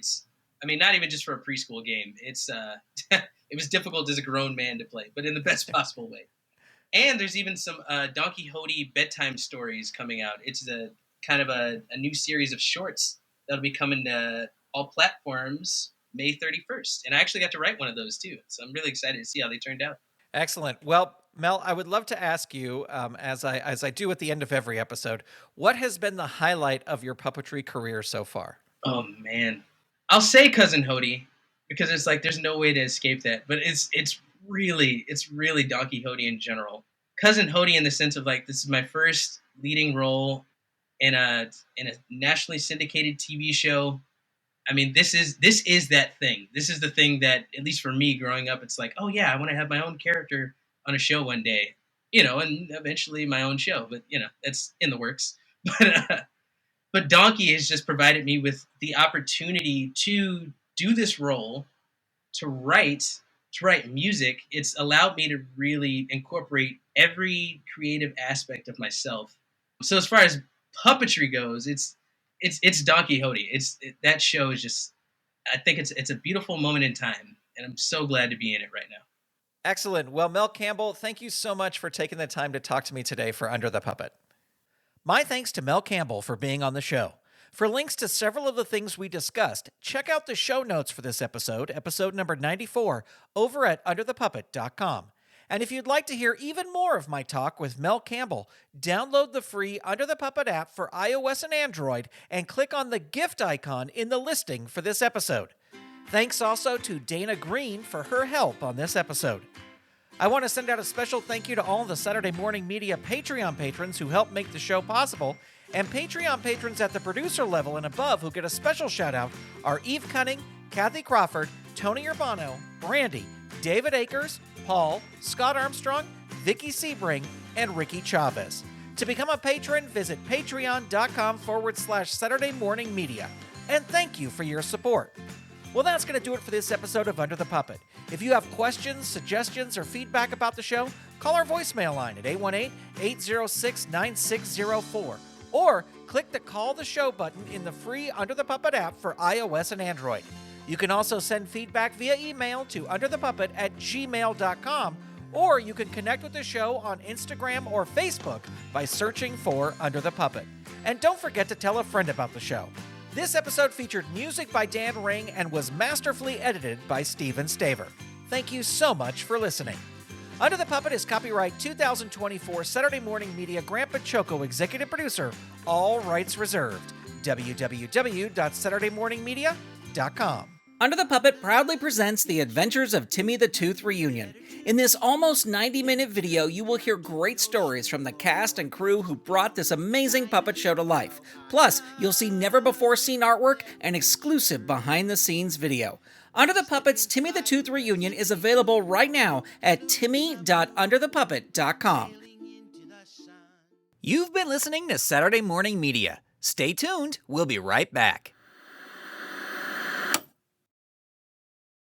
Not even just for a preschool game. It was difficult as a grown man to play, but in the best possible way. And there's even some Donkey Hodie bedtime stories coming out. It's a kind of a new series of shorts that'll be coming to all platforms May 31st. And I actually got to write one of those too. So I'm really excited to see how they turned out. Excellent. Well, Mel, I would love to ask you, as I do at the end of every episode, what has been the highlight of your puppetry career so far? Oh man, I'll say Cousin Hode because it's like there's no way to escape that. But it's really Donkey Hodie in general. Cousin Hode in the sense of like this is my first leading role in a nationally syndicated TV show. I mean, this is that thing. This is the thing that, at least for me growing up, it's like, oh yeah, I want to have my own character on a show one day, and eventually my own show. But that's in the works. But Donkey has just provided me with the opportunity to do this role, to write music. It's allowed me to really incorporate every creative aspect of myself. So as far as puppetry goes, it's Donkey Hodie. That show is just, I think it's a beautiful moment in time, and I'm so glad to be in it right now. Excellent. Well, Mel Campbell, thank you so much for taking the time to talk to me today for Under the Puppet. My thanks to Mel Campbell for being on the show. For links to several of the things we discussed, check out the show notes for this episode number 94, over at underthepuppet.com. And if you'd like to hear even more of my talk with Mel Campbell, download the free Under the Puppet app for iOS and Android and click on the gift icon in the listing for this episode. Thanks also to Dana Green for her help on this episode. I want to send out a special thank you to all the Saturday Morning Media Patreon patrons who help make the show possible, and Patreon patrons at the producer level and above who get a special shout out are Eve Cunning, Kathy Crawford, Tony Urbano, Brandy, David Akers, Paul, Scott Armstrong, Vicky Sebring, and Ricky Chavez. To become a patron, visit patreon.com/Saturday Morning Media. And thank you for your support. Well, that's going to do it for this episode of Under the Puppet. If you have questions, suggestions, or feedback about the show, call our voicemail line at 818-806-9604. Or click the Call the Show button in the free Under the Puppet app for iOS and Android. You can also send feedback via email to underthepuppet@gmail.com, or you can connect with the show on Instagram or Facebook by searching for Under the Puppet. And don't forget to tell a friend about the show. This episode featured music by Dan Ring and was masterfully edited by Steven Staver. Thank you so much for listening. Under the Puppet is copyright 2024 Saturday Morning Media Grant Pachoco executive producer, all rights reserved. www.saturdaymorningmedia.com. Under the Puppet proudly presents The Adventures of Timmy the Tooth Reunion. In this almost 90-minute video, you will hear great stories from the cast and crew who brought this amazing puppet show to life. Plus, you'll see never-before-seen artwork and exclusive behind-the-scenes video. Under the Puppet's Timmy the Tooth Reunion is available right now at timmy.underthepuppet.com. You've been listening to Saturday Morning Media. Stay tuned. We'll be right back.